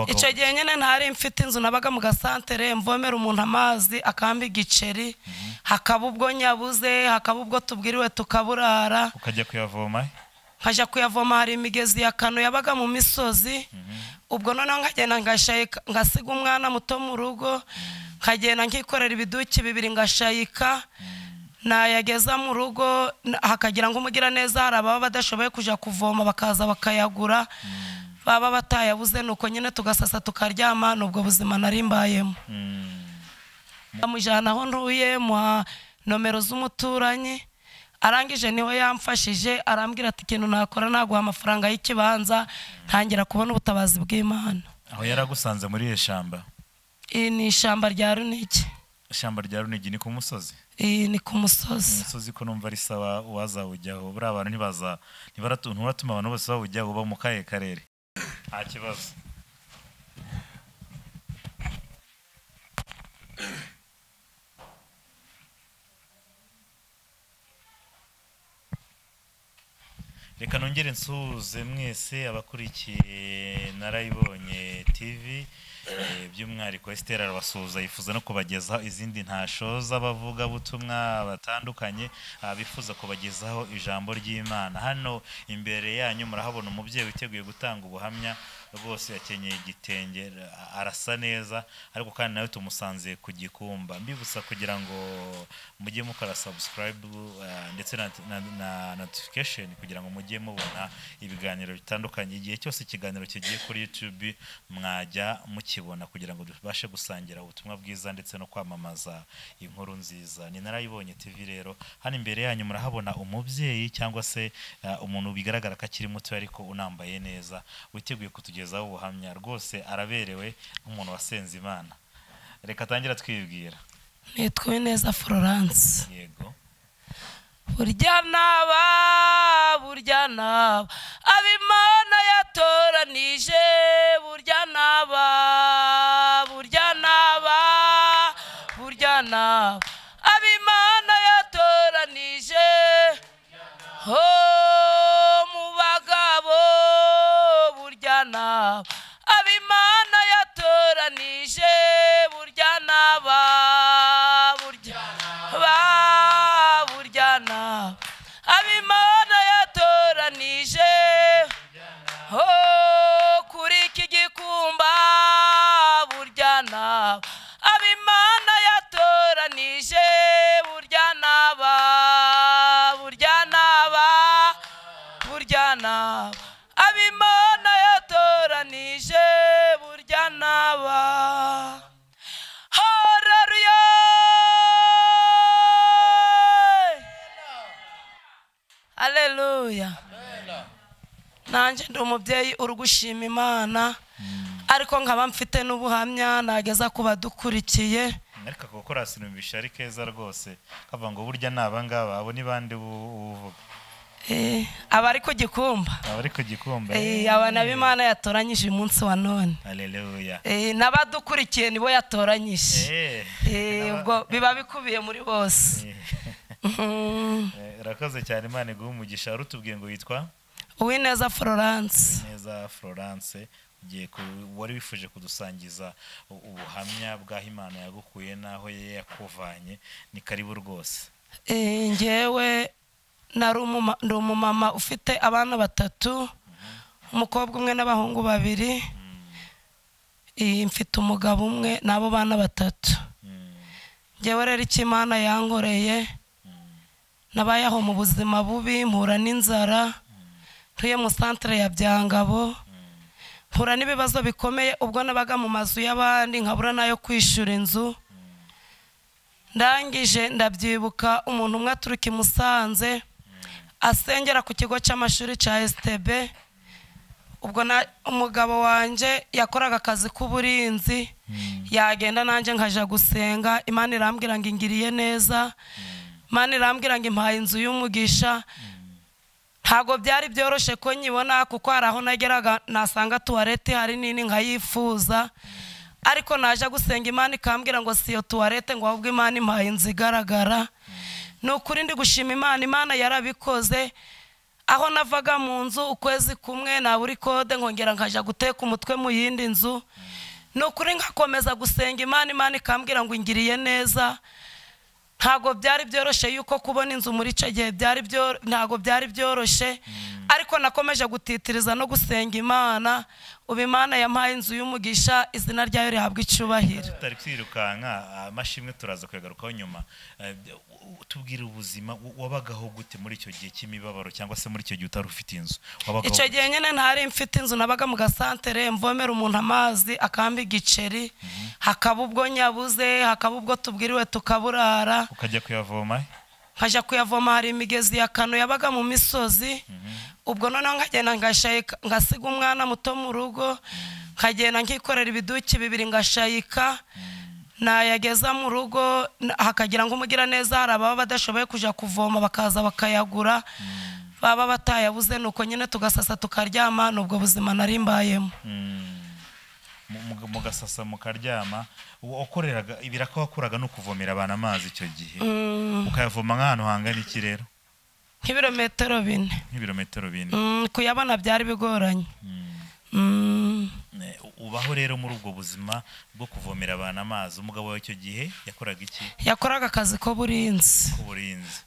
Icyo gihe nyine ntari mfite inzu nabaga mu gasantere mvomera umuntu amazi akamba igiceri hakaba ubwo nyabuze hakaba ubwo tubwiriwe tukaburara ukajya kuyavoma nkajya kuyavoma hari imigezi ya Kano yabaga mu misozi ubwo noneho nkagenda ngasiga umwana muto mu rugo nkagenda nkikorera ibiduki bibiri ngashayika nayageza mu rugo hakagira ngo umugira neza hari ababa badashoboye kujya kuvoma bakaza bakayagura baba batayabuze nuko nyine tugasasa tukaryama nubwo buzima nari mbayemo amujana aho ntuye mu nomero z'umuturanyi arangije niwe yamfashije arambwira ati ikintu nakora naguha amafaranga y'ikibanza ntangira kubona ubutabazi bw'Imana. Aho yaragusanze muri iyo shamba? Ni ishamba rya Runigi. Ishamba rya Runigi ni ku musozi? Ni ku musozi. Umusozi ko numva ari sawa wazawujyaho buri abantu ntibaratuma abantu bose bawujyaho uba mu kahe karere? Nta kibazo. Reka nongere nsuhuze mwese abakurikiye Narayibonye TV by'umwihariko Esther arabasuhuza yifuza no kubagezaho izindi ntasho z'abavuga butumwa batandukanye bifuza kubagezaho ijambo ry'Imana. Hano imbere yanyu murahabona umubyeyi witeguye gutanga ubuhamya rwose yakenyeye igitenge arasa neza ariko kandi nawe tumusanze ku Gikumba. Mbibutsa kugira ngo mujye mukora subscribe ndetse na notification kugira ngo mujye mubona ibiganiro bitandukanye igihe cyose ikiganiro kigiye kuri YouTube mwajya mukibona kugira ngo dubashe gusangira ubutumwa bwiza ndetse no kwamamaza inkuru nziza. Ni Narayibonye TV rero hano imbere yanyu murahabona umubyeyi cyangwa se umuntu bigaragara ko akiri muto ariko unambaye neza witeguye kutugezaho ubuhamya rwose araberewe nk'umuntu wasenze Imana. Reka tangira twibwira. Nitwa neza Florence. Yego. Burya naba abimana yatoranije burya naba abimana yatoranije mu bagabo burya naba abimana yatoranije burya naba abimana yatoranije kuri iki Gikumba burya naba abimana yatoranije burya naba abimana yatoranije burya naba. Haleluya. Haleluya. Nanje ndi umubyeyi uri gushima Imana ariko nkaba mfite n'ubuhamya nageza kuba dukurikiye. Ariko gukora sinumvisha ari keza rwose kava ngo burya naba ngaba abo ni bande uvuga? Abari ku Gikumba. Abari ku Gikumba. Abana b'Imana yatoranyije umunsi wa none. Haleluya. N'abadukurikiye nibo yatoranyije. Ubwo biba bikubiye muri bose. Rakoze cyane Imana iguhe umugisha. Rutubwiye ngo yitwa Uwineza Florence. Uwineza Florence wari wifuje kudusangiza ubuhamya bw'aho Imana yagukuye naho yakuvanye. Ni karibu rwose. Ngewe ndi umumama ufite abana batatu umukobwa umwe n'abahungu babiri. Mfite umugabo umwe n'abo bana batatu. Ngewe rero icyo Imana yankoreye nabayeho mu buzima bubi mpura n'inzara ntuye mu santere ya Byangabo mpura n'ibibazo bikomeye ubwo nabaga mu mazu y'abandi nkabura nayo kwishura inzu. Ndangije ndabyibuka umuntu umwe aturuka i Musanze asengera ku kigo cy'amashuri cya STB. Ubwo umugabo wanje yakoraga akazi k'uburinzi yagenda nanjye nkaja gusenga Imana irambwira ngo ingiriye neza. Imana irambwira ngo impaye inzu y'umugisha. Ntago byari byoroshe ko nyibona kuko hari aho nageraga nasanga tuwarete hari nini nkayifuza ariko naje gusenga Imana ikambwira ngo siyo tuwarete ngo ahubwo Imana impaye inzu igaragara. Nukuri ndi gushima Imana yarabikoze aho navaga mu nzu ukwezi kumwe naburi kode nkongera nkajya guteka umutwe mu yindi nzu nukuri nkakomeza gusenga Imana ikambwira ngo ingiriye neza. Ntago byari byoroshye yuko kubona inzu muri ico gihe ntago byari byoroshye, ariko nakomeje gutitiriza no gusenga Imana. Ubu Imana yampaye inzu y'umugisha, izina ryayo rihabwa icubahiro. Tutari kwirukanka amashimwe turaza kuyagarukaho nyuma. Tubwira ubuzima wabagaho gute muri icyo gihe cy'imibabaro cyangwa se muri icyo gihe utari ufite inzu? Icyo gihe nyine ntari mfite inzu, nabaga mu gasantere mvomera umuntu amazi akamba igiceri, hakaba ubwo nyabuze, hakaba ubwo tubwiriwe tukaburara. Ukajya kuyavoma? Nkajya kuyavoma, hari imigezi ya Kano yabaga mu misozi. Ubwo noneho nkagenda ngasiga umwana muto mu rugo, nkagenda nkikorera ibiduki bibiri ngashayika. Nayageza mu rugo hakagira ngo umugira neza, hari ababa badashoboye kuja kuvoma bakaza bakayagura, baba batayabuze nuko nyine tugasasa tukaryama. Nubwo buzima nari mbayemo. Mugasasa mukaryama. Ukoreraga ibiraka wakoraga no kuvomera abana amazi icyo gihe, ukayavoma nk'ahantu hangana iki rero? Nk'ibirometero 4. Nk'ibirometero 4. Kuyabona byari bigoranye. Ubaho rero muri ubwo buzima bwo kuvomera abana amazi. Umugabo wawe icyo gihe yakoraga iki? Yakoraga akazi ko burinzi.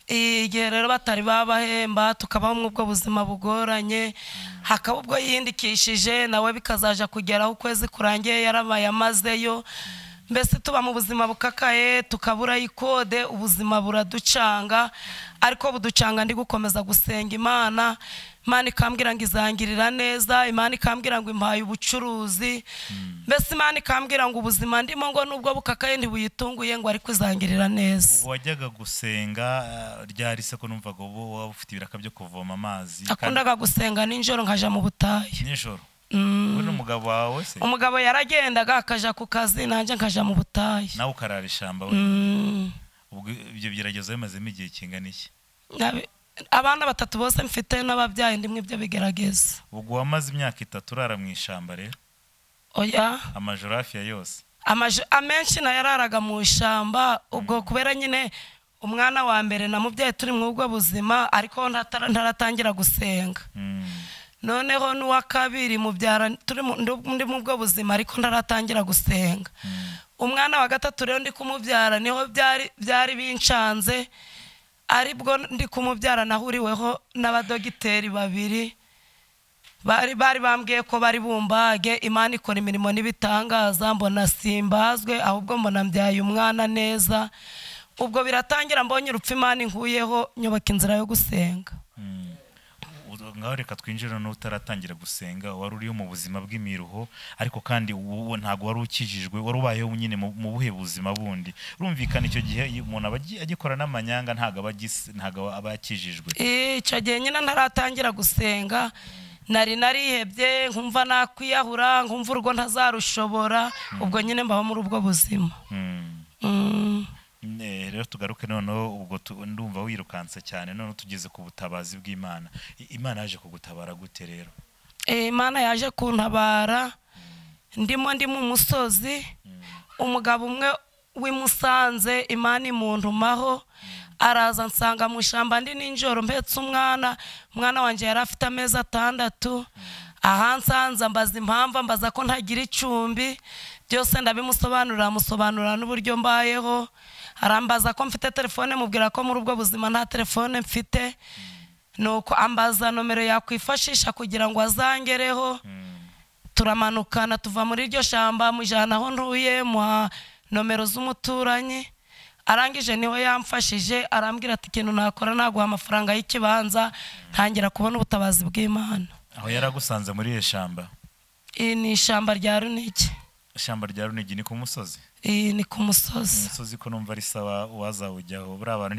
Igihe rero batari babahemba tukabaho mu ubwo buzima bugoranye, hakaba ubwo yindikishije nawe bikazaja kugeraho ukwezi kurangiye yarabaye amazeyo. Mbese tuba mu buzima bukakaye, tukabura ikode, ubuzima buraducanga, ariko buducanga ndi gukomeza gusenga Imana. Imana ikambwira ngo izangirira neza, Imana ikambwira ngo impaye ubucuruzi, mbese Imana ikambwira ngo ubuzima ndimo ngo nubwo bukakaye ntibuyitunguye ngo ariko izangirira neza. Ubwo wajyaga gusenga ryari se ko numvaga ubu waba ufite ibiraka byo kuvoma amazi? Akundaga gusenga nijoro nkaja mu butayu. Nijoro? Uri umugabo wawe se? Umugabo yaragendaga akaja ku kazi, nanjye nkaja mu butayu. Nawe ukarara ishamba we? Ubwo ibyo bigeragezo bimazemo igihe kingana iki? Abana 3 bose mfite n'ababyaye ndimwe ibyo bigerageza. Ubwo wamaze imyaka 3 urara mu ishamba rero? Oya. Amajoro hafi ya yose? Amenshi nayararaga mu ishamba. Ubwo kubera nyine umwana wa mbere namubyaye turi mu ubwo buzima, ariko ntaratangira gusenga. Noneho n'uwa kabiri mubyara turi ndi mu ubwo buzima, ariko ntaratangira gusenga. Umwana wa gatatu rero ndi kumubyara niho byari bincanze, aribwo ndi kumubyara nahuriweho n'abadogiteri 2 bari bambwiye ko bari bumbage. Imana ikora imirimo n'ibitangaza, mbona simbazwe, ahubwo mbona mbyaye umwana neza. Ubwo biratangira mbonye urupfu, Imana inkuyeho nyoboka inzira yo gusenga. Ngaho reka twinjira no utaratangira gusenga, wari uri mu buzima bw'imiruho, ariko kandi ntago wari ukijijwe, wari ubayeho nyine mu buhe buzima bundi? Urumvikana icyo gihe umuntu agikora n'amanyanga ntago aba yakijijwe. Icyo gihe nyine ntaratangira gusenga, narihebye, nkumva nakwiyahura, nkumva urugo ntazarushobora. Ubwo nyine mbaho muri ubwo buzima. Rero tugaruke noneho, ubwo ndumva wirukanse cyane, none tugeze ku butabazi bw'Imana. Imana yaje kugutabara gute rero? Imana yaje kuntabara ndi mu musozi. Umugabo umwe w'imusanze Imana imuntumaho, araza nsanga mu shamba ndi ninjoro mpetse umwana wanjye yari afite amezi 6. Ahansanze mbaza impamvu, mbaza ko ntagira icumbi, byose ndabimusobanurira n'uburyo mbayeho. Arambaza ko mfite telefone, mubwira ko muri ubwo buzima nta telefone mfite. Nuko ambaza nomero yakwifashisha kugira ngo azangereho. Turamanukana tuva muri iryo shamba mujana aho ntuye, muha nomero z'umuturanyi. Arangije niho yamfashije, arambwira ati ikintu nakora naguha amafaranga y'ikibanza, ntangira kubona ubutabazi bw'Imana. Aho yaragusanze muri iyo shamba? Ni ishamba rya Runigi. Ishamba rya Runigi ni ku musozi? Ni ku musozi. Umusozi ko numva ari sawa wazawujyaho. Buri abantu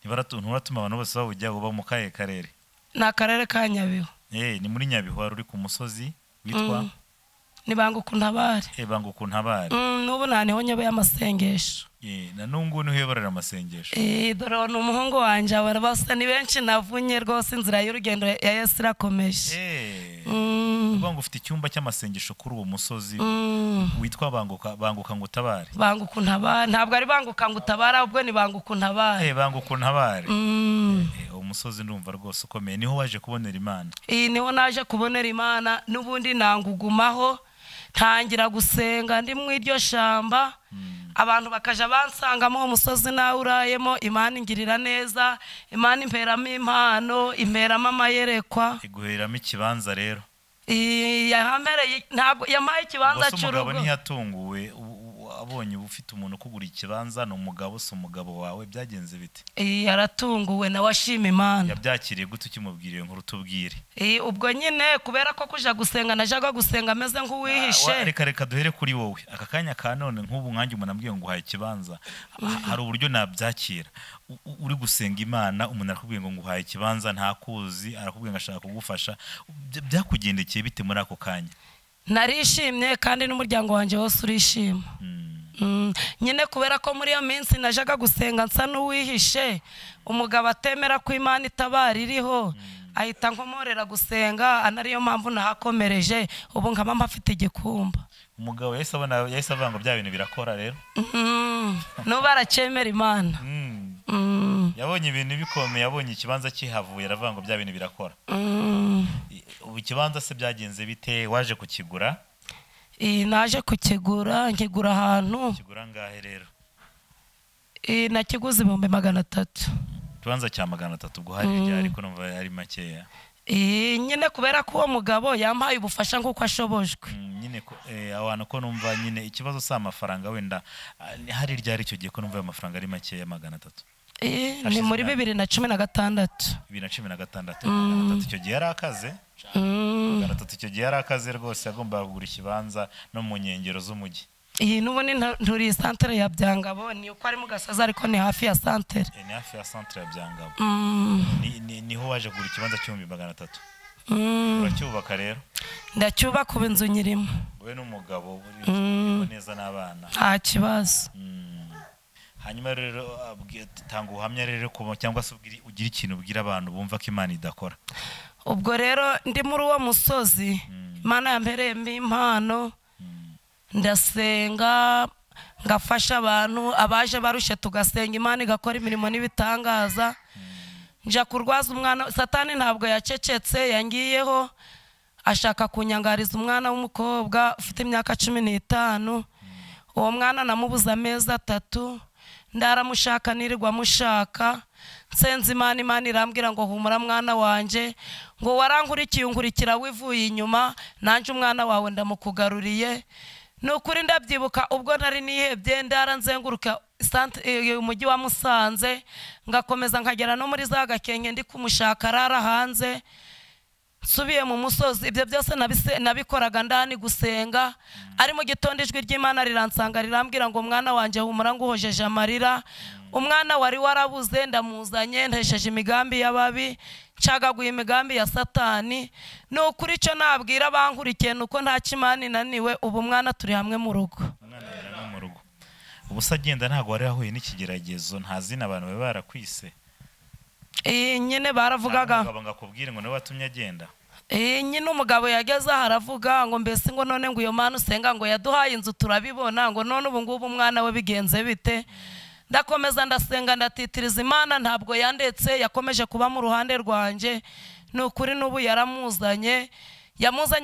ntibaratuma abantu bose bawujyaho. Uba mu kahe karere? Ni akarere ka Nyabihu. Ni muri Nyabihu, wari uri ku musozi witwa? Ni Banguka Untabare. Banguka Untabare. N'ubu niho nyoboye amasengesho. Na nungu niho uyoborera amasengesho? Dore ni umuhungu wanjye, aba bose ni benshi navunye rwose, inzira y'urugendo ya Yesu irakomeje. Uvuga ngo ufite icyumba cy'amasengesho kuri uwo musozi witwa Banguka Ngutabare? Banguka Untabare, ntabwo ari Banguka Ngutabare, ahubwo ni Banguka Untabare. Banguka Untabare. umusozi ndumva rwose ukomeye, niho waje kubonera Imana? niho naje kubonera Imana, n'ubundi nangugumaho ntangira gusenga ndi mu iryo shamba. Abantu bakaja bansangamo uwo musozi nawe urayemo, Imana ingirira neza, Imana imperamo impano, imperamo amayerekwa, iguheramo ikibanza rero. ntabwo yamaye ikibanza umugabo cy'urugo. ntiyatunguwe abonye ufite umuntu ukugura ikibanza? Ni umugabo, si umugabo wawe? Byagenze bite? Yaratunguwe nawe ashima Imana. Yabyakiriye gute ukimubwiriye nkuru? Tubwire. Ubwo nyine kubera ko kuja gusenga najaga gusenga ameze nk'uwihishe. Reka duhere kuri wowe aka kanya ka none, nk'ubu nkanjye umuntu ambwiye ngo uhaye ikibanza, hari uburyo nabyakira. Uri gusenga Imana, umuntu arakubwiye ngo nguhaye ikibanza, ntakuzi, arakubwiye ngo ashaka kugufasha, byakugendekeye bite muri ako kanya? Narishimye kandi n'umuryango wanjye wose urishima. Nyine kubera ko muri iyo minsi najaga gusenga nsa n'uwihishe, umugabo atemera ko Imana itabara iriho, ahita nkomorera gusenga, anariyo mpamvu nahakomereje, ubu nkaba mpafite igikumba. Umugabo yahise avuga ngo bya bintu birakora rero. N'ubu aracemera Imana. Yabonye ibintu bikomeye, yabonye ikibanza kihavuye, aravuga ngo bya bintu birakora. Ubu ikibanza se byagenze bite? Waje kukigura? Naje kukigura, nkigura ahantu. Kigura ngahe rero? Nakiguze 300. Ikibanza cya 300 ubwo hari ryari? Ariko numva ari makeya. Nyine kubera ko uwo mugabo yampaye ubufasha nk'uko ashobojwe. Nyine abantu ko numva nyine ikibazo si amafaranga, wenda hari ryari icyo gihe ko numva ayo mafaranga ari makeya 300? Ni muri 2016. 2016 icyo gihe yari akaze. 300 icyo gihe yari akaze rwose, yagombaga kugura ikibanza no mu nkengero z'umujyi. N'ubundi nturi santere ya Byangabo, ni uko ari mu Gasaza ariko ni hafi ya santere. Ni hafi ya santere ya Byangabo. Niho waje kugura ikibanza cy'30000 300. Uracyubaka rero? Ndacyubaka, ubu inzu nyirimo. Wowe n'umugabo uri neza n'abana? Nta kibazo. Cyangwa se ugira ikintu ubwira abantu bumva ko Imana idakora? Ubwo rero ndi muri uwo musozi, Imana yampereyemo impano, ndasenga ngafasha abantu abaje barushe, tugasenga Imana igakora imirimo n'ibitangaza. Nja kurwaza umwana, Satani ntabwo yacecetse, yangiyeho ashaka kunyangariza umwana w'umukobwa ufite imyaka 15. Uwo mwana namubuza amezi 3, ndaramushaka nirirwa mushaka, nsenze Imana irambwira ngo humura mwana wanje, ngo warankurikiye unkurikira wivuye inyuma, nanje umwana wawe ndamukugaruriye. Nukuri ndabyibuka ubwo nari nihebye, ndaranzenguruka umujyi wa Musanze, ngakomeza nkagera no muri za Gakenke ndi kumushaka arara hanze. Subiye mu musozi, ibyo byose nabikoraga ndani gusenga. Ari mu gitondo ijwi ry'Imana riransanga rirambwira ngo mwana wanje humura nguhojeje amarira, umwana wari warabuze ndamuzanye, ntesheje imigambi y'ababi, ncagaguye imigambi ya Satani. Nukuri icyo nabwira bankurikiye nuko nta Imana inaniwe, ubu mwana turi hamwe mu rugo. Ubu se agenda ntabwo wari yahuye n'ikigeragezo? Nta zina abantu baba barakwise? Nyine baravugaga ngakubwire ngo niwe watumye agenda? Nyine umugabo yageze aha aravuga ngo mbese ngo none ngo iyo Mana usenga ngo yaduhaye inzu turabibona, ngo none ubu ngubu umwana we bigenze bite? Ndakomeza ndasenga ndatitiriza Imana, ntabwo yandetse, yakomeje kuba mu ruhande rwanje. Nukuri n'ubu yaramuzanye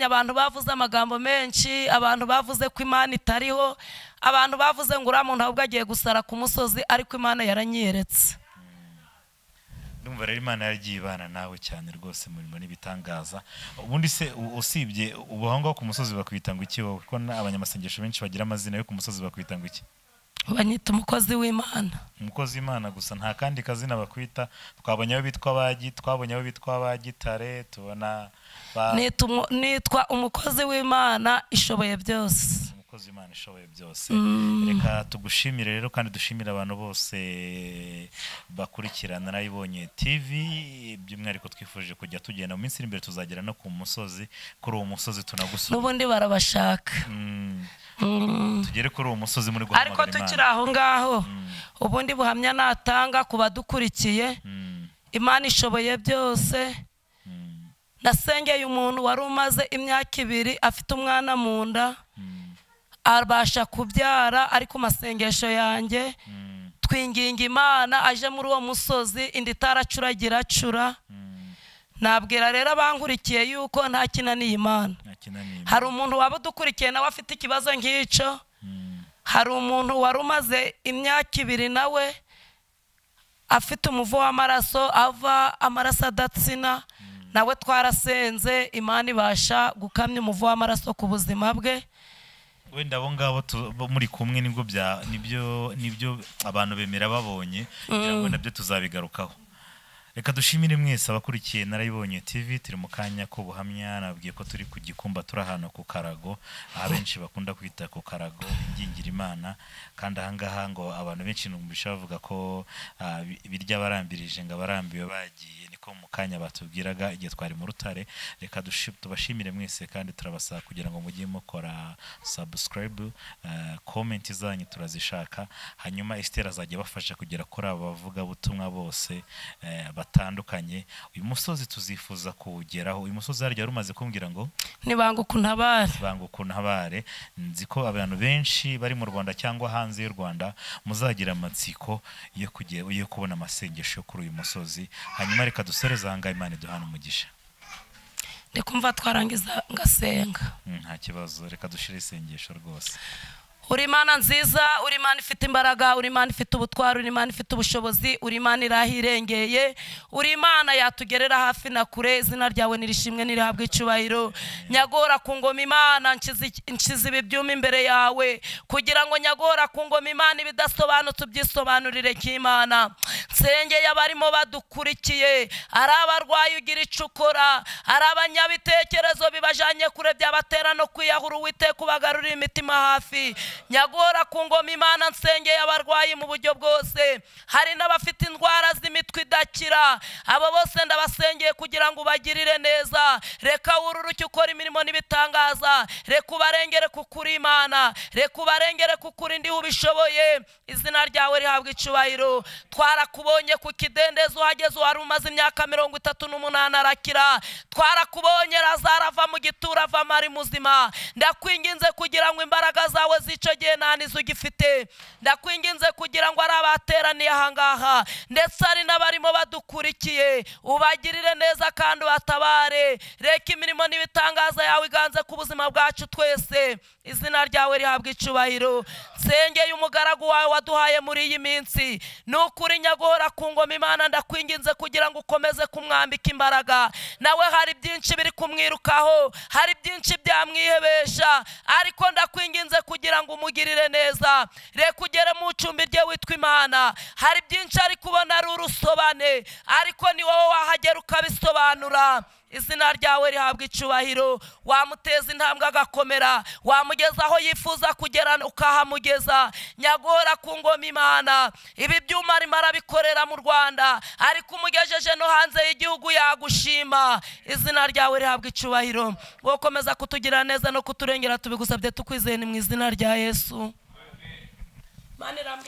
abantu bavuze amagambo menshi, abantu bavuze ko Imana itariho, abantu bavuze ngo uriya muntu ahubwo agiye gusara ku musozi, ariko Imana yaranyiyeretse. Ndumva rero Imana yaragiye ibana nawe cyane rwose mu mirimo n'ibitangaza. Ubundi se usibye ubuhanga ku musozi bakwita ngo iki wowe? Ko abanyamasengesho benshi bagira amazina yo ku musozi bakwita ngo iki? Banyita umukozi w'Imana. Umukozi w'Imana gusa, nta kandi kazina bakwita? Twabonye abo bitwa Bagi, twabonye abo bitwa Bagitare, tubona nitwa umukozi w'Imana ishoboye byose. Umukozi w'Imana ishoboye byose. Reka tugushimire rero kandi dushimira abantu bose bakurikirana Narayibonye TV, by'umwihariko twifuje kujya tugenda mu minsi iri imbere, tuzagera no ku musozi. Kuri uwo musozi tunagusura. N'ubundi barabashaka. Tugere kuri uwo musozi muri guhamagara Imana. Ariko tukiri aho ngaho, ubundi buhamya natanga ku badukurikiye, Imana ishoboye byose. Nasengeye umuntu wari umaze imyaka 2 afite umwana mu nda, abasha kubyara, ariko masengesho yanjye twinginga Imana aje muri uwo musozi indi itaracuragira acura. Nabwira rero abankurikiye yuko nta kinaniye Imana. Hari umuntu waba udukurikiye nawe afite ikibazo nk'icyo. Hari umuntu wari umaze imyaka 2 nawe afite umuvu w'amaraso ava amaraso adatsina, nawe twarasenze Imana ibasha gukamya umuvu w'amaraso ku buzima bwe. Wenda abo ngabo muri kumwe nibyo abantu bemera babonye, kugira ngo nabyo tuzabigarukaho. Reka dushimire mwese abakurikiye Narayibonye TV. Turi mu kanya ko buhamya, nabwiye ko turi ku Gikumba, turi ahantu ku Karago, abenshi bakunda kwita ku Karago ingingira Imana. Kandi ahangaha ngo abantu benshi numvisha bavuga ko birya barambirije ngo abarambiwe bagiye, niko mu kanya batubwiraga igihe twari mu Rutare. Reka tubashimire mwese kandi turabasaba kugira ngo mujye mukora subscribe, comment zanyu turazishaka, hanyuma Esther azajya bafasha kugera kuri aba bavuga butumwa bose batandukanye. Uyu musozi tuzifuza kuwugeraho. Uyu musozi harya rumaze kumbwira ngo Nibanguka Untabare. Nibanguka Untabare. Nzi ko abantu benshi bari mu Rwanda cyangwa hanze y'u Rwanda muzagira amatsiko yo kubona amasengesho kuri uyu musozi. Hanyuma reka dusereza hanga Imana iduhana umugisha. Ndikumva twarangiza ngasenga. Nta kibazo, reka dushire isengesho rwose. Uri Imana nziza, uri Imana ifite imbaraga, uri Imana ifite ubutwari, uri Imana ifite ubushobozi, uri Imana irahirengeye, uri Imana yatugerera hafi na kure. Izina ryawe nirishimwe nirihabwe icubahiro. Nyagora ku ngoma Imana, nshize ibyuma imbere yawe kugira ngo nyagora ku ngoma Imana ibidasobanutse ubyisobanurire k'Imana. Nsengeye abarimo badukurikiye, ari abarwayi ugira icukora, ari abanyabitekerezo bibajanye kure byabatera no kwiyahura, Uwiteka ubagarurira imitima hafi. Nyagora ku ngoma Imana, nsengeye abarwayi mu buryo bwose, hari n'abafite indwara z'imitwe idakira, abo bose ndabasengeye kugira ngo ubagirire neza. Reka wururuke ukora imirimo n'ibitangaza, reka ubarengere kukuri Imana, reka ubarengere kukuri ndi ubishoboye. Izina ryawe rihabwe icubahiro. Twarakubonye ku kidendezi uhageze, wari umaze imyaka 38 arakira. Twarakubonye Lazaro ava mu gitura ava mari muzima. Ndakwinginze kugira ngo imbaraga zawe zico gihe nanizo gifite, ndakwinginze kugira ngo ari abateraniye ahangaha ndetse ari n'abarimo badukurikiye ubagirire neza kandi batabare. Reka imirimo n'ibitangaza yawe iganze ku buzima bwacu twese. Izina ryawe rihabwe icubahiro. Nsengeye umugaragu wawe waduhaye muri iyi minsi, nukuri nyagora ku ngoma Imana, ndakwinginze kugira ngo ukomeze kumwambika imbaraga. Nawe hari byinshi biri kumwirukaho, hari byinshi byamwihebesha, ariko ndakwinginze kugira ngo umugirire neza. Reka ugere mu icumbi rye witwa Imana. Hari byinshi ari kubona ari urusobane, ariko ni wowe wahagera ukabisobanura. Izina ryawe rihabwe icubahiro. Wamuteza intambwe agakomera, wamugeza aho yifuza kugera ukahamugeza. Nyagora ku ngoma Imana, ibi byuma arimo arabikorera mu Rwanda, ariko umugejeje no hanze y'igihugu yagushima. Izina ryawe rihabwe icubahiro. Wokomeza kutugira neza no kuturengera, tubigusabye tukwizeye ni mu izina rya Yesu.